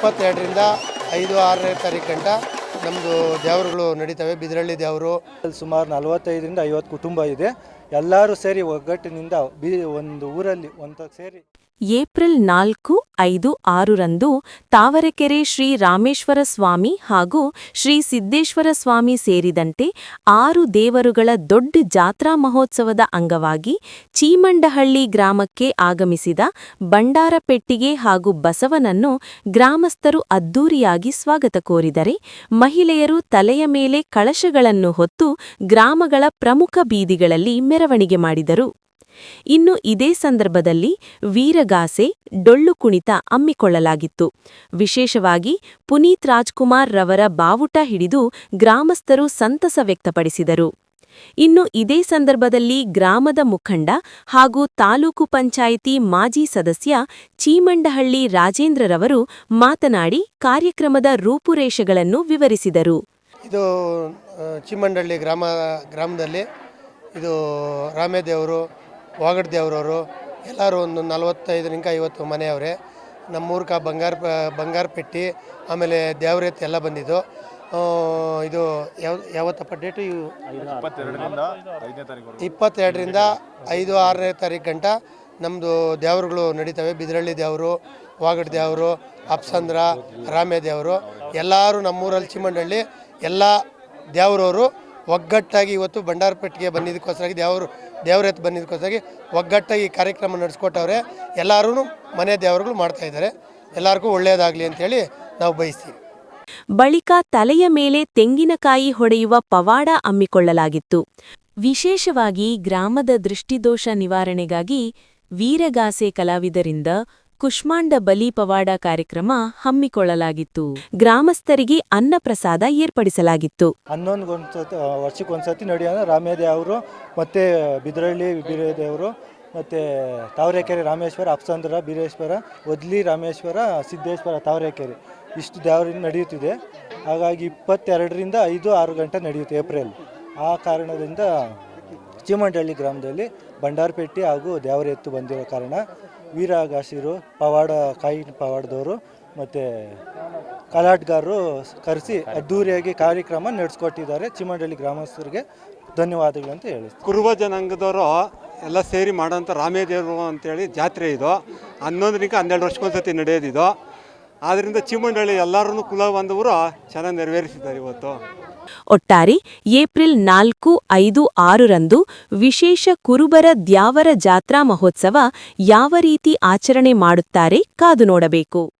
22ರಿಂದ 5-6ನೇ ತಾರೀಕು ಗಂಟ ನಮ್ಮದು ದೇವರುಗಳು ನಡೀತವೆ. ಬಿದರಳ್ಳಿ ದೇವರು ಸುಮಾರು 45ರಿಂದ 50 ಕುಟುಂಬ ಇದೆ. ಎಲ್ಲರೂ ಸೇರಿ ಒಗ್ಗಟ್ಟಿನಿಂದ ಒಂದು ಊರಲ್ಲಿ ಒಂದಾಗಿ ಸೇರಿ ಏಪ್ರಿಲ್ 4, 5, 6ರಂದು ತಾವರೆಕೆರೆ ಶ್ರೀ ರಾಮೇಶ್ವರ ಸ್ವಾಮಿ ಹಾಗೂ ಶ್ರೀ ಸಿದ್ದೇಶ್ವರ ಸ್ವಾಮಿ ಸೇರಿದಂತೆ 6 ದೇವರುಗಳ ದೊಡ್ಡ ಜಾತ್ರಾ ಮಹೋತ್ಸವದ ಅಂಗವಾಗಿ ಚೀಮಂಡಹಳ್ಳಿ ಗ್ರಾಮಕ್ಕೆ ಆಗಮಿಸಿದ ಬಂಡಾರಪೆಟ್ಟಿಗೆ ಹಾಗೂ ಬಸವನನ್ನು ಗ್ರಾಮಸ್ಥರು ಅದ್ದೂರಿಯಾಗಿ ಸ್ವಾಗತ ಕೋರಿದರೆ, ಮಹಿಳೆಯರು ತಲೆಯ ಮೇಲೆ ಕಳಶಗಳನ್ನು ಹೊತ್ತು ಗ್ರಾಮಗಳ ಪ್ರಮುಖ ಬೀದಿಗಳಲ್ಲಿ ಮೆರವಣಿಗೆ ಮಾಡಿದರು. ಇನ್ನು ಇದೇ ಸಂದರ್ಭದಲ್ಲಿ ವೀರಗಾಸೆ, ಡೊಳ್ಳು ಕುಣಿತ ಹಮ್ಮಿಕೊಳ್ಳಲಾಗಿತ್ತು. ವಿಶೇಷವಾಗಿ ಪುನೀತ್ ರಾಜ್ಕುಮಾರ್ ರವರ ಬಾವುಟ ಹಿಡಿದು ಗ್ರಾಮಸ್ಥರು ಸಂತಸ ವ್ಯಕ್ತಪಡಿಸಿದರು. ಇನ್ನು ಇದೇ ಸಂದರ್ಭದಲ್ಲಿ ಗ್ರಾಮದ ಮುಖಂಡ ಹಾಗೂ ತಾಲೂಕು ಪಂಚಾಯಿತಿ ಮಾಜಿ ಸದಸ್ಯ ಚೀಮಂಡಹಳ್ಳಿ ರಾಜೇಂದ್ರರವರು ಮಾತನಾಡಿ ಕಾರ್ಯಕ್ರಮದ ರೂಪುರೇಷೆಗಳನ್ನು ವಿವರಿಸಿದರು. ಇದು ಚೀಮಂಡಹಳ್ಳಿ ಗ್ರಾಮದಲ್ಲಿ ಇದು ರಾಮೇದೇವರು, ವಾಗಡ್ ದೇವರವರು ಎಲ್ಲರೂ ಒಂದು 45ರಿಂದ 50 ಮನೆಯವರೇ. ನಮ್ಮೂರ್ಕ ಬಂಗಾರಪೆಟ್ಟಿ ಆಮೇಲೆ ದೇವರೆತ್ತು ಎಲ್ಲ ಬಂದಿದ್ದು. ಇದು ಯಾವತ್ತಪ್ಪ ಡೇಟು? 22ರಿಂದ 5-6ನೇ ತಾರೀಕು ಗಂಟ ನಮ್ಮದು ದೇವರುಗಳು ನಡೀತವೆ. ಬಿದರಳ್ಳಿ ದೇವರು, ವಾಗಡ್ ದೇವರು, ಅಪ್ಸಂದ್ರ, ರಾಮೇ ದೇವರು ಎಲ್ಲರೂ ನಮ್ಮೂರಲ್ಲಿ ಚೀಮಂಡಹಳ್ಳಿ ಎಲ್ಲ ದೇವರವರು ಒಗ್ಗಟ್ಟಾಗಿ ಇವತ್ತು ಬಂಡಾರಪೆಟ್ಟಿಗೆ ಬಂದಿದ್ದಕ್ಕೋಸ್ಕರ ದೇವರೆತ್ತು ಬಂದಿದ್ದಕ್ಕೋಸ್ಕರ ಒಗ್ಗಟ್ಟಾಗಿ ಈ ಕಾರ್ಯಕ್ರಮ ನಡೆಸ್ಕೊಟ್ಟವ್ರೆ. ಎಲ್ಲರೂ ಮನೆ ದೇವರುಗಳು ಮಾಡ್ತಾಯಿದ್ದಾರೆ. ಎಲ್ಲರಿಗೂ ಒಳ್ಳೆಯದಾಗಲಿ ಅಂತೇಳಿ ನಾವು ಬಯಸ್ತೀವಿ. ಬಳಿಕ ತಲೆಯ ಮೇಲೆ ತೆಂಗಿನಕಾಯಿ ಹೊಡೆಯುವ ಪವಾಡ ಹಮ್ಮಿಕೊಳ್ಳಲಾಗಿತ್ತು. ವಿಶೇಷವಾಗಿ ಗ್ರಾಮದ ದೃಷ್ಟಿದೋಷ ನಿವಾರಣೆಗಾಗಿ ವೀರಗಾಸೆ ಕಲಾವಿದರಿಂದ ಕುಷ್ಮಾಂಡ ಬಲಿ ಪವಾಡ ಕಾರ್ಯಕ್ರಮ ಹಮ್ಮಿಕೊಳ್ಳಲಾಗಿತ್ತು. ಗ್ರಾಮಸ್ಥರಿಗೆ ಅನ್ನಪ್ರಸಾದ ಏರ್ಪಡಿಸಲಾಗಿತ್ತು. 11 ವರ್ಷಕ್ಕೊಂದ್ಸತಿ ನಡೆಯೋಣ ರಾಮೇದೇವರು ಮತ್ತು ಬಿದರಳ್ಳಿ ಬೀರೇದೇವರು ಮತ್ತು ತಾವರೆಕೆರೆ ರಾಮೇಶ್ವರ, ಅಪ್ಸಂದ್ರ ಬೀರೇಶ್ವರ, ಒದ್ಲಿ ರಾಮೇಶ್ವರ, ಸಿದ್ದೇಶ್ವರ, ತಾವರೆಕೆರೆ ಇಷ್ಟು ದೇವರಿಂದ ನಡೆಯುತ್ತಿದೆ. ಹಾಗಾಗಿ 22ರಿಂದ 5-6 ಗಂಟೆ ನಡೆಯುತ್ತೆ ಏಪ್ರಿಲ್. ಆ ಕಾರಣದಿಂದ ಚೀಮಂಡಹಳ್ಳಿ ಗ್ರಾಮದಲ್ಲಿ ಬಂಡಾರಪೆಟ್ಟಿ ಹಾಗೂ ದೇವರೆತ್ತು ಬಂದಿರೋ ಕಾರಣ ವೀರಗಾಸಿರು, ಕಾಯಿ ಪವಾಡದವರು ಮತ್ತು ಕಲಾಟಗಾರರು ಕರೆಸಿ ಅದ್ದೂರಿಯಾಗಿ ಕಾರ್ಯಕ್ರಮ ನಡೆಸ್ಕೊಟ್ಟಿದ್ದಾರೆ. ಚೀಮಂಡಹಳ್ಳಿ ಗ್ರಾಮಸ್ಥರಿಗೆ ಧನ್ಯವಾದಗಳು ಅಂತ ಹೇಳಿ. ಕುರುಬ ಜನಾಂಗದವರು ಎಲ್ಲ ಸೇರಿ ಮಾಡೋಂಥ ರಾಮೇದೇವರು ಅಂತೇಳಿ ಜಾತ್ರೆ ಇದು. 11ರಿಂದ 12 ವರ್ಷಕ್ಕೊಂದ್ಸತಿ ನಡೆಯೋದಿದು. ಆದ್ದರಿಂದ ಚೀಮಂಡಹಳ್ಳಿ ಎಲ್ಲರೂ ಕುಲಬಾಂಧವರು ಚೆನ್ನಾಗಿ ನೆರವೇರಿಸಿದ್ದಾರೆ ಇವತ್ತು. ಒಟ್ಟಾರೆ ಏಪ್ರಿಲ್ 4, 5, 6ರಂದು ವಿಶೇಷ ಕುರುಬರ ದ್ಯಾವರ ಜಾತ್ರಾ ಮಹೋತ್ಸವ ಯಾವ ರೀತಿ ಆಚರಣೆ ಮಾಡುತ್ತಾರೆ ಕಾದು ನೋಡಬೇಕು.